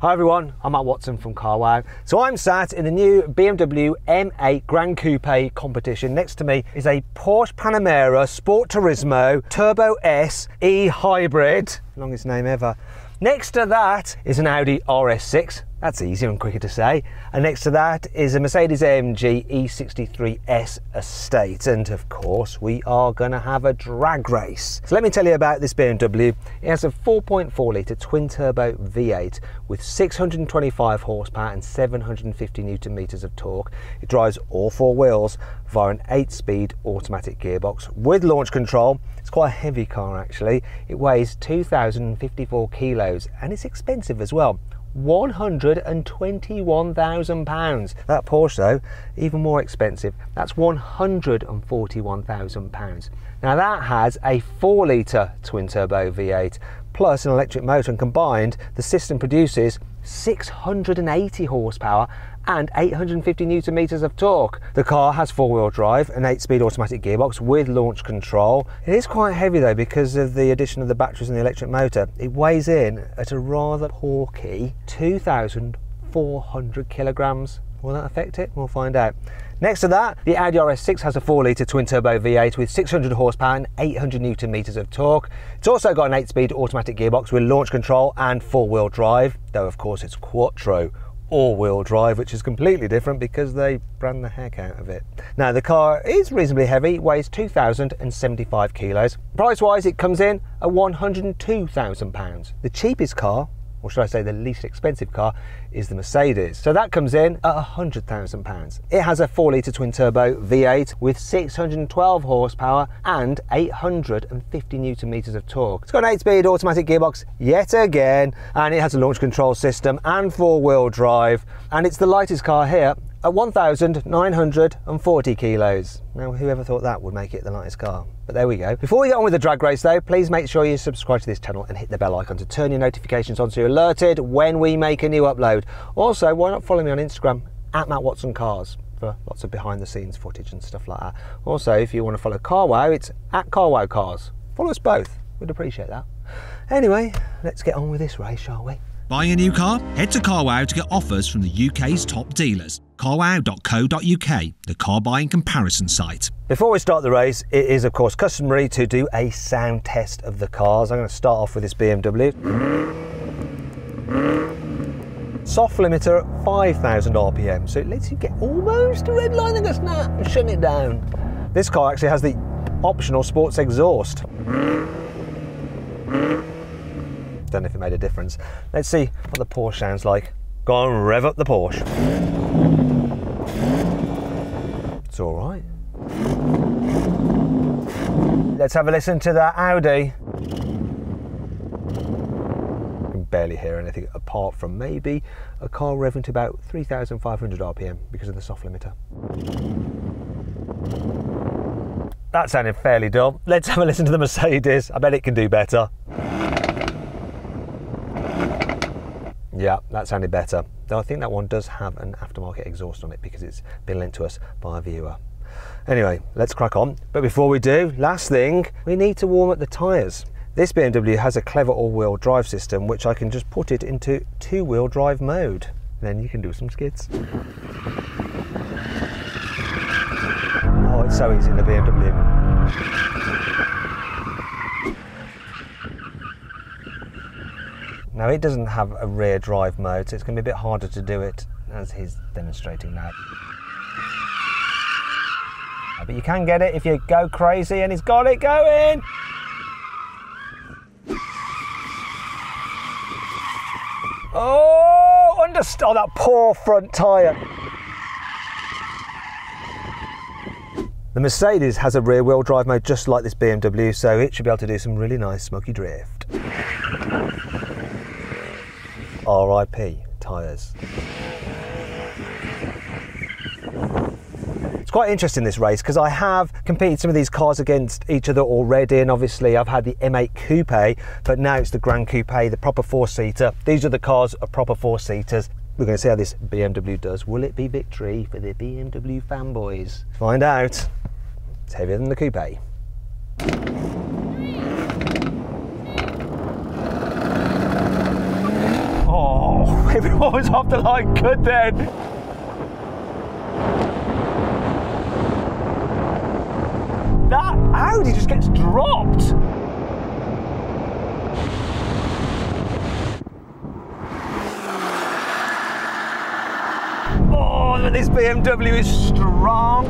Hi everyone, I'm Matt Watson from CarWow. So I'm sat in the new BMW M8 Gran Coupe competition. Next to me is a Porsche Panamera Sport Turismo Turbo S E-Hybrid, longest name ever. Next to that is an Audi RS6, that's easier and quicker to say. And next to that is a Mercedes-AMG E63 S estate. And of course, we are gonna have a drag race. So let me tell you about this BMW. It has a 4.4 litre twin turbo V8 with 625 horsepower and 750 Newton meters of torque. It drives all four wheels via an 8-speed automatic gearbox with launch control. It's quite a heavy car actually. It weighs 2,054 kilos and it's expensive as well. £121,000. That Porsche though, even more expensive. That's £141,000. Now that has a 4 litre twin turbo V8 plus an electric motor, and combined the system produces 680 horsepower and 850 Newton meters of torque. The car has 4-wheel drive, an 8-speed automatic gearbox with launch control. It is quite heavy though because of the addition of the batteries and the electric motor. It weighs in at a rather porky 2,400 kilograms. Will that affect it? We'll find out. Next to that, the Audi RS6 has a 4 litre twin turbo V8 with 600 horsepower and 800 Newton meters of torque. It's also got an 8-speed automatic gearbox with launch control and 4-wheel drive, though of course it's quattro all-wheel drive, which is completely different because they brand the heck out of it. Now the car is reasonably heavy, weighs 2,075 kilos. Price-wise, it comes in at £102,000. The cheapest car, or should I say the least expensive car, is the Mercedes. So that comes in at £100,000. It has a 4 litre twin turbo V8 with 612 horsepower and 850 Newton meters of torque. It's got an 8-speed automatic gearbox yet again, and it has a launch control system and 4-wheel drive, and it's the lightest car here at 1,940 kilos. Now, whoever thought that would make it the lightest car? But there we go. Before we get on with the drag race though, please make sure you subscribe to this channel and hit the bell icon to turn your notifications on so you're alerted when we make a new upload. Also, why not follow me on Instagram at Matt Watson Cars for lots of behind the scenes footage and stuff like that. Also, if you want to follow CarWow, it's at CarWow Cars. Follow us both, we'd appreciate that. Anyway, let's get on with this race, shall we? Buying a new car? Head to CarWow to get offers from the UK's top dealers. carwow.co.uk, the car buying comparison site. Before we start the race, it is of course customary to do a sound test of the cars. I'm going to start off with this BMW. Soft limiter at 5,000 RPM, so it lets you get almost a red line and go snap and shut it down. This car actually has the optional sports exhaust. Don't know if it made a difference. Let's see what the Porsche sounds like. Go on, rev up the Porsche. It's all right. Let's have a listen to that Audi. You can barely hear anything apart from maybe a car revving to about 3,500 RPM because of the soft limiter. That sounded fairly dull. Let's have a listen to the Mercedes. I bet it can do better. Yeah, that sounded better. Though I think that one does have an aftermarket exhaust on it because it's been lent to us by a viewer. Anyway, let's crack on. But before we do, last thing, we need to warm up the tyres. This BMW has a clever all-wheel drive system, which I can just put it into 2-wheel drive mode. Then you can do some skids. Oh, it's so easy in the BMW. Now it doesn't have a rear drive mode, so it's going to be a bit harder to do it as he's demonstrating now. But you can get it if you go crazy, and he's got it going! Oh, oh, that poor front tyre. The Mercedes has a rear wheel drive mode just like this BMW, so it should be able to do some really nice smoky drift. RIP tyres. It's quite interesting this race because I have competed some of these cars against each other already, and obviously I've had the M8 Coupe, but now it's the Gran Coupe, the proper 4-seater. These are the cars are proper 4-seaters. We're going to see how this BMW does. Will it be victory for the BMW fanboys? Find out. It's heavier than the Coupe. Everyone was off the line good then. That Audi just gets dropped. Oh, but this BMW is strong.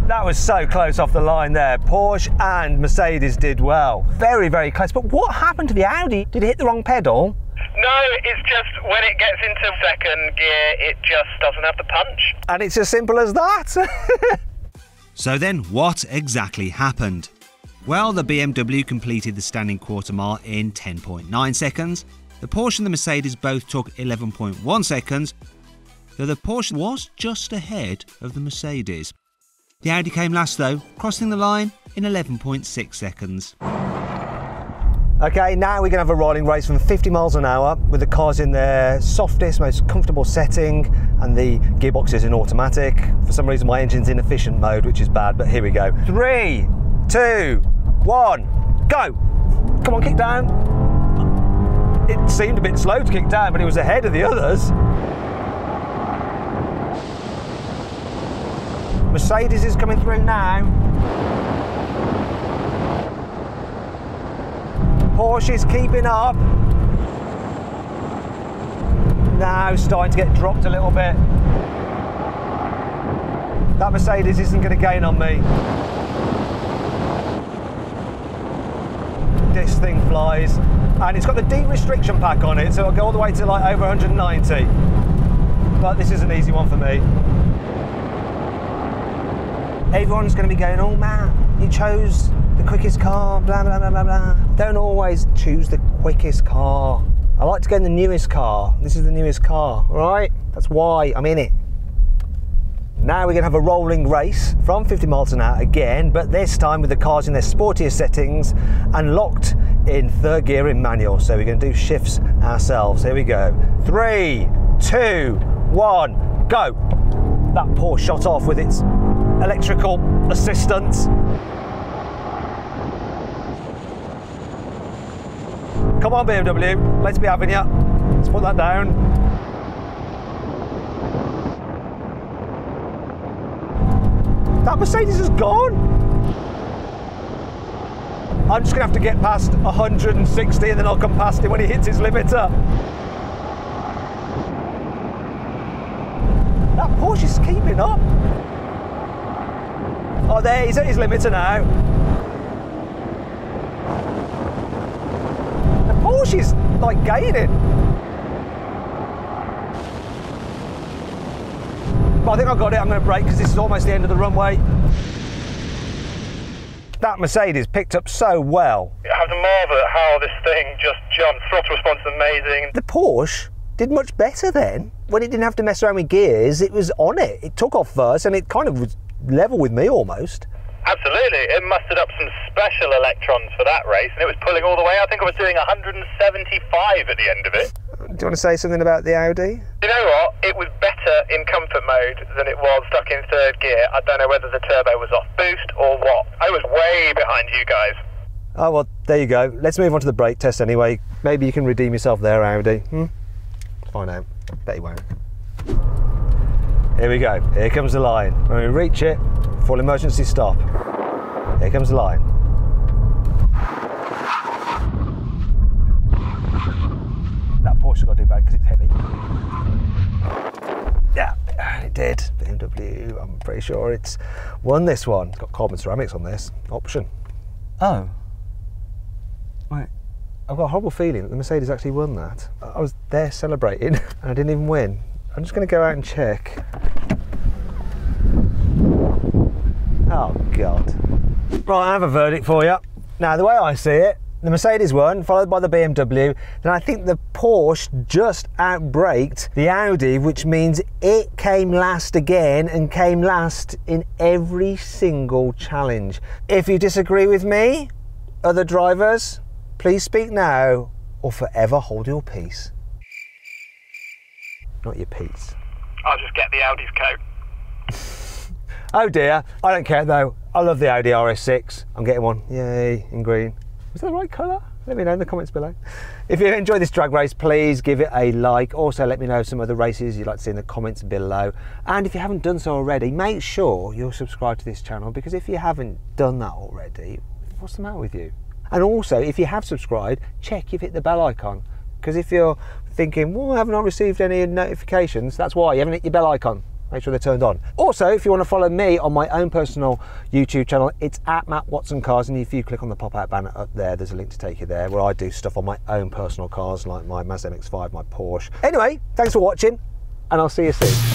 That was so close off the line there. Porsche and Mercedes did well. Very, very close. But what happened to the Audi? Did it hit the wrong pedal? No, it's just when it gets into second gear, it just doesn't have the punch. And it's as simple as that. So then, what exactly happened? Well, the BMW completed the standing quarter mile in 10.9 seconds. The Porsche and the Mercedes both took 11.1 seconds, though the Porsche was just ahead of the Mercedes. The Audi came last though, crossing the line in 11.6 seconds. Okay, now we're going to have a rolling race from 50 miles an hour with the cars in their softest, most comfortable setting, and the gearbox is in automatic. For some reason my engine's in efficient mode, which is bad, but here we go. 3, 2, 1, go! Come on, kick down. It seemed a bit slow to kick down, but it was ahead of the others. Mercedes is coming through now. Porsche is keeping up. Now starting to get dropped a little bit. That Mercedes isn't going to gain on me. This thing flies. And it's got the deep restriction pack on it, so it'll go all the way to like over 190. But this is an easy one for me. Everyone's going to be going, oh man, you chose the quickest car, blah, blah, blah, blah, blah. Don't always choose the quickest car. I like to go in the newest car. This is the newest car, all right? That's why I'm in it. Now we're going to have a rolling race from 50 miles an hour again, but this time with the cars in their sportier settings and locked in third gear in manual. So we're going to do shifts ourselves. Here we go. 3, 2, 1, go. That Porsche shot off with its electrical assistance. Come on BMW, let's be having ya. Let's put that down. That Mercedes is gone. I'm just gonna have to get past 160 and then I'll come past him when he hits his limiter. That Porsche is keeping up. Oh, there, he's at his limiter now. The Porsche is like gaining. But I think I've got it. I'm going to brake because this is almost the end of the runway. That Mercedes picked up so well. I have to marvel at how this thing just jumped. Throttle response is amazing. The Porsche did much better then. When it didn't have to mess around with gears, it was on it. It took off first and it kind of was level with me almost. Absolutely. It mustered up some special electrons for that race and it was pulling all the way. I think I was doing 175 at the end of it. Do you want to say something about the Audi? You know what? It was better in comfort mode than it was stuck in third gear. I don't know whether the turbo was off boost or what. I was way behind you guys. Oh, well, there you go. Let's move on to the brake test anyway. Maybe you can redeem yourself there, Audi. Let's find out. Bet you won't. Here we go. Here comes the line. When we reach it, full emergency stop. Here comes the line. That Porsche got to do bad because it's heavy. Yeah, it did. BMW, I'm pretty sure it's won this one. It's got carbon ceramics on this option. Oh. Right. I've got a horrible feeling that the Mercedes actually won that. I was there celebrating and I didn't even win. I'm just going to go out and check. Oh, God. Right, I have a verdict for you. Now, the way I see it, the Mercedes won, followed by the BMW. Then I think the Porsche just outbraked the Audi, which means it came last again and came last in every single challenge. If you disagree with me, other drivers, please speak now or forever hold your peace. Not your peace. I'll just get the Audi's coat. Oh dear, I don't care though. I love the Audi RS6. I'm getting one, yay, in green. Is that the right colour? Let me know in the comments below. If you enjoyed this drag race, please give it a like. Also, let me know some other races you'd like to see in the comments below. And if you haven't done so already, make sure you're subscribed to this channel, because if you haven't done that already, what's the matter with you? And also, if you have subscribed, check you've hit the bell icon. Because if you're thinking, well, I haven't received any notifications, that's why you haven't hit your bell icon. Make sure they're turned on. Also, if you want to follow me on my own personal YouTube channel, it's at Matt Watson Cars, and if you click on the pop-out banner up there, there's a link to take you there, where I do stuff on my own personal cars, like my Mazda MX-5, my Porsche. Anyway, thanks for watching, and I'll see you soon.